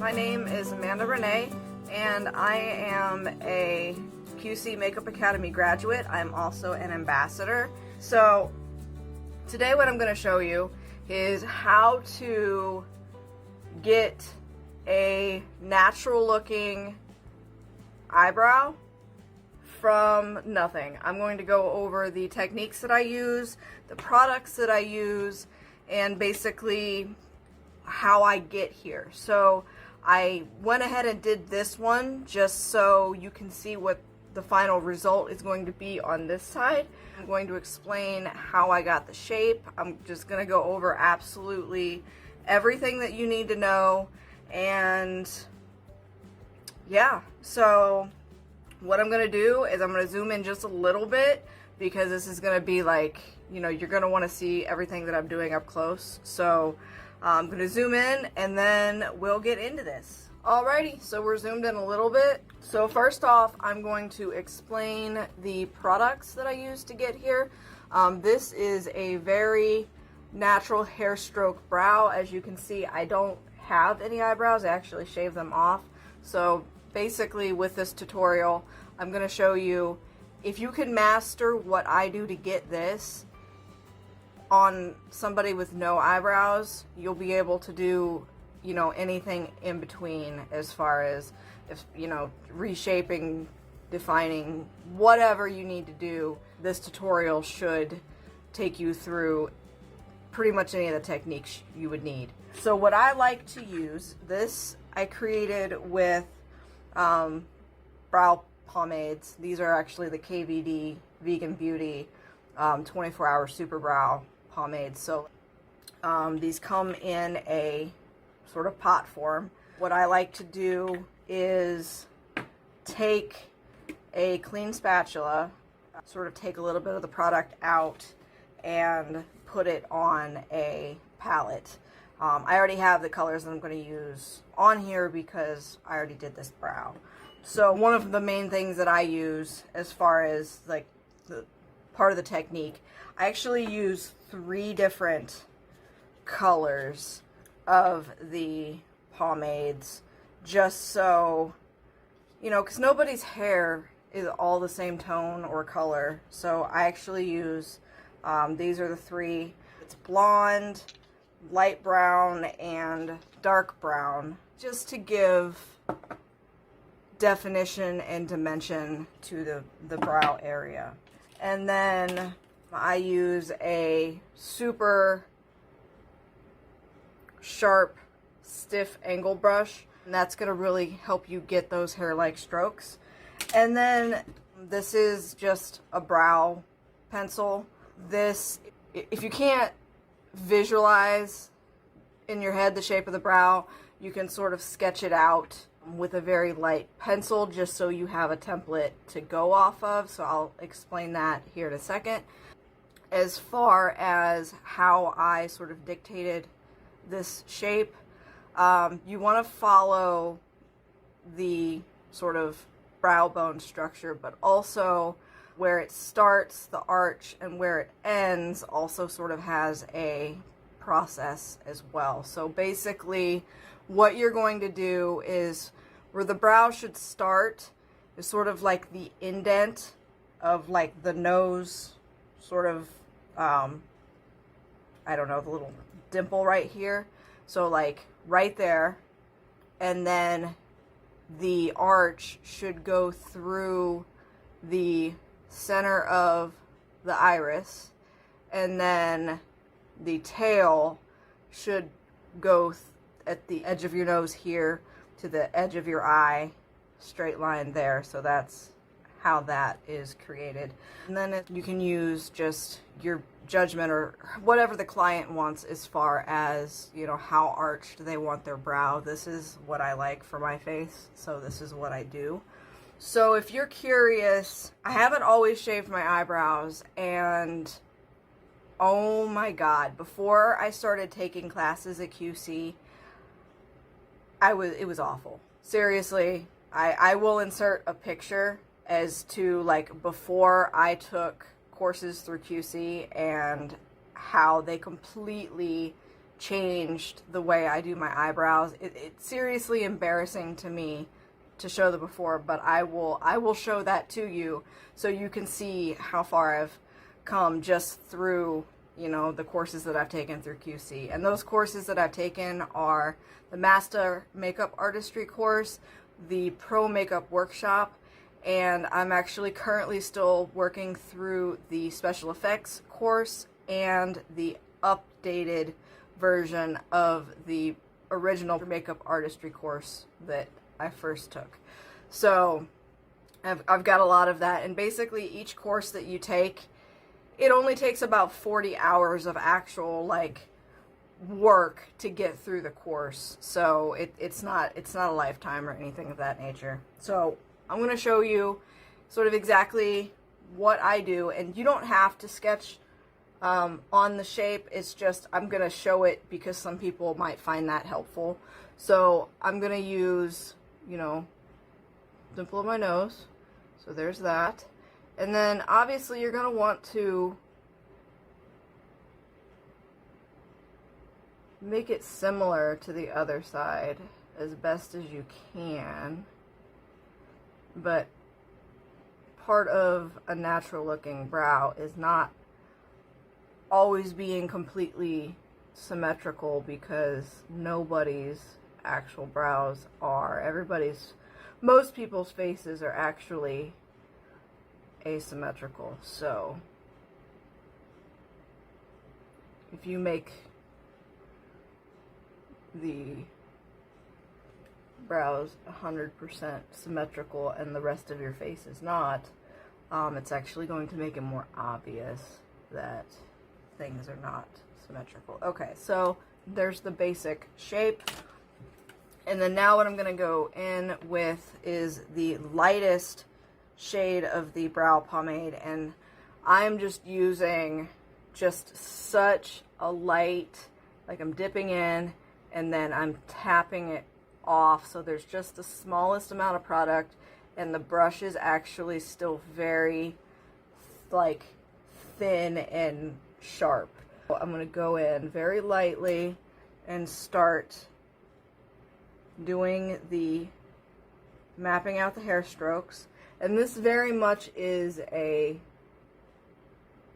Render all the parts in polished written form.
My name is Amanda Renee, and I am a QC Makeup Academy graduate. I'm also an ambassador. So today what I'm going to show you is how to get a natural looking eyebrow from nothing. I'm going to go over the techniques that I use, the products that I use, and basically how I get here. So I went ahead and did this one just so you can see what the final result is going to be on this side. I'm going to explain how I got the shape. I'm just going to go over absolutely everything that you need to know. And yeah, so what I'm going to do is I'm going to zoom in just a little bit because this is going to be like, you know, you're going to want to see everything that I'm doing up close. So I'm going to zoom in and then we'll get into this. Alrighty, so we're zoomed in a little bit. So first off, I'm going to explain the products that I use to get here. This is a very natural hair stroke brow. As you can see, I don't have any eyebrows. I actually shave them off. So basically with this tutorial, I'm going to show you if you can master what I do to get this on somebody with no eyebrows, you'll be able to do, you know, anything in between as far as, if you know, reshaping, defining, whatever you need to do. This tutorial should take you through pretty much any of the techniques you would need. So what I like to use, this I created with brow pomades. These are actually the KVD Vegan Beauty 24-hour Super Brow pomades. So these come in a sort of pot form. What I like to do is take a clean spatula, sort of take a little bit of the product out and put it on a palette. I already have the colors that I'm going to use on here because I already did this brow. So one of the main things that I use as far as like the part of the technique, I actually use 3 different colors of the pomades just so, you know, because nobody's hair is all the same tone or color. So I actually use, these are the 3. It's blonde, light brown, and dark brown, just to give definition and dimension to the brow area. And then I use a super sharp, stiff angle brush, and that's going to really help you get those hair-like strokes. And then this is just a brow pencil. This, if you can't visualize in your head the shape of the brow, you can sort of sketch it out with a very light pencil just so you have a template to go off of. So I'll explain that here in a second. As far as how I sort of dictated this shape, you want to follow the sort of brow bone structure, but also where it starts, the arch, and where it ends also sort of has a process as well. So basically what you're going to do is where the brow should start is sort of like the indent of like the nose, sort of, I don't know, the little dimple right here. So like right there, and then the arch should go through the center of the iris, and then the tail should go at the edge of your nose here to the edge of your eye, straight line there. So that's how that is created. And then you can use just your judgment or whatever the client wants as far as, you know, how arched they want their brow. This is what I like for my face, so this is what I do. So if you're curious, I haven't always shaved my eyebrows, and oh my god, before I started taking classes at QC, it was awful. Seriously, I will insert a picture as to like before I took courses through QC and how they completely changed the way I do my eyebrows. It's seriously embarrassing to me to show the before, but I will show that to you so you can see how far I've come just through, you know, the courses that I've taken through QC. And those courses that I've taken are the Master Makeup Artistry course, the Pro Makeup Workshop, and I'm actually currently still working through the Special Effects course and the updated version of the original Makeup Artistry course that I first took. So I've got a lot of that, and basically each course that you take, it only takes about 40 hours of actual like work to get through the course. So it's not a lifetime or anything of that nature. So I'm going to show you sort of exactly what I do, and you don't have to sketch on the shape. It's just I'm going to show it because some people might find that helpful. So I'm going to use, you know, dimple of my nose. So there's that. And then obviously you're going to want to make it similar to the other side as best as you can. But part of a natural looking brow is not always being completely symmetrical, because nobody's actual brows are. Most people's faces are actually asymmetrical. So if you make the brows 100% symmetrical and the rest of your face is not, it's actually going to make it more obvious that things are not symmetrical. Okay, so there's the basic shape. And then now what I'm going to go in with is the lightest shade of the brow pomade, and I'm just using just such a light, like I'm dipping in and then I'm tapping it off, so there's just the smallest amount of product, and the brush is actually still very like thin and sharp. So I'm going to go in very lightly and start doing the mapping out the hair strokes. And this very much is a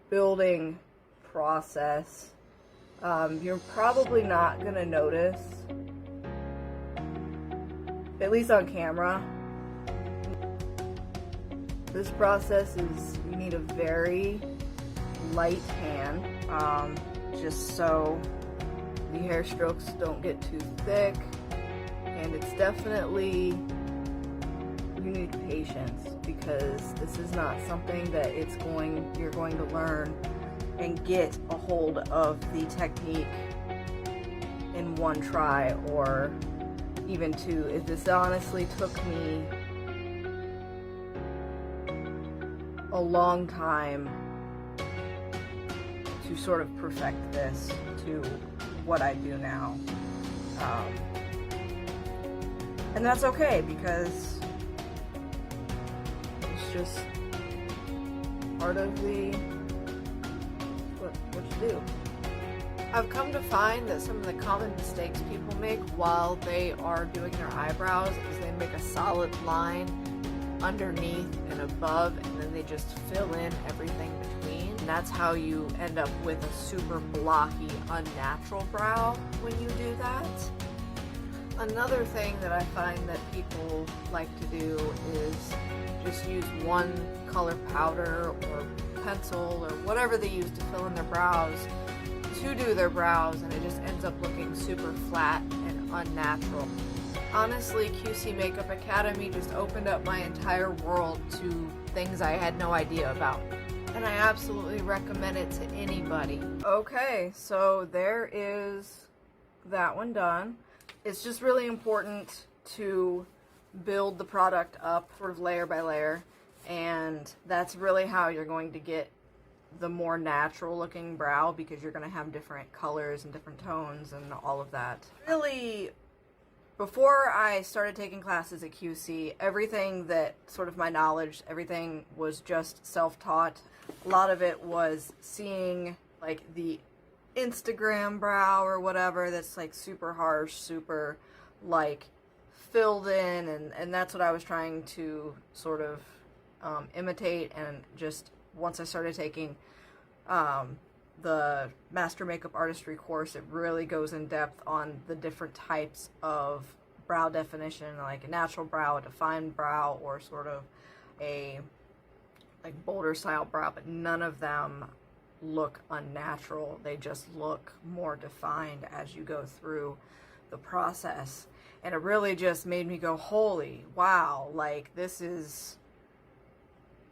building process. You're probably not going to notice, at least on camera. This process is, you need a very light hand, just so the hair strokes don't get too thick. And it's definitely, you need patience, because this is not something that you're going to learn and get a hold of the technique in one try or even two. This honestly took me a long time to sort of perfect this to what I do now. And that's okay, because it's just part of what you do. I've come to find that some of the common mistakes people make while they are doing their eyebrows is they make a solid line underneath and above, and then they just fill in everything between. And that's how you end up with a super blocky, unnatural brow when you do that. Another thing that I find that people like to do is just use one color powder or pencil or whatever they use to fill in their brows to do their brows, and it just ends up looking super flat and unnatural. Honestly, QC Makeup Academy just opened up my entire world to things I had no idea about, and I absolutely recommend it to anybody. Okay, so there is that one done. It's just really important to build the product up sort of layer by layer, and that's really how you're going to get the more natural looking brow, because you're going to have different colors and different tones and all of that. Really, before I started taking classes at QC, everything that sort of my knowledge, everything was just self-taught. A lot of it was seeing like the Instagram brow or whatever that's like super harsh, super like filled in, and that's what I was trying to sort of imitate. And just once I started taking the Master Makeup Artistry course, it really goes in depth on the different types of brow definition, like a natural brow, a defined brow, or sort of a like bolder style brow, but none of them look unnatural. They just look more defined as you go through the process. And it really just made me go, holy wow, like this is,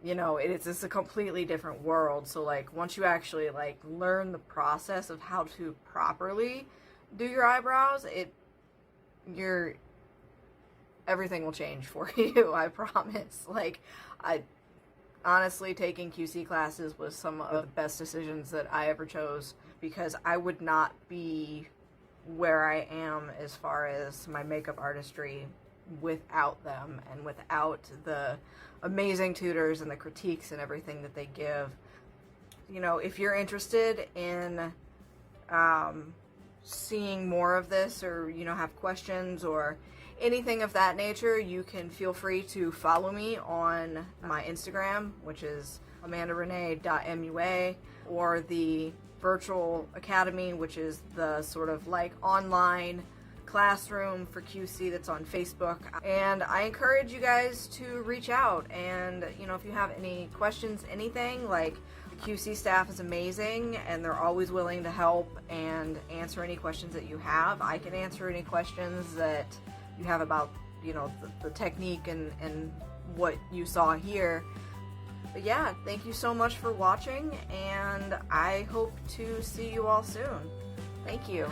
you know, it's a completely different world. So like once you actually like learn the process of how to properly do your eyebrows, everything will change for you, I promise. Like, honestly, taking QC classes was some of the best decisions that I ever chose, because I would not be where I am as far as my makeup artistry without them, and without the amazing tutors and the critiques and everything that they give. You know, if you're interested in seeing more of this, or, you know, have questions or anything of that nature, you can feel free to follow me on my Instagram, which is amandarenee.mua, or the virtual academy, which is the sort of like online classroom for QC that's on Facebook. And I encourage you guys to reach out, and, you know, if you have any questions, anything, like, the QC staff is amazing and they're always willing to help and answer any questions that you have. I can answer any questions that you have about, you know, the technique and what you saw here. But yeah, thank you so much for watching, and I hope to see you all soon. Thank you.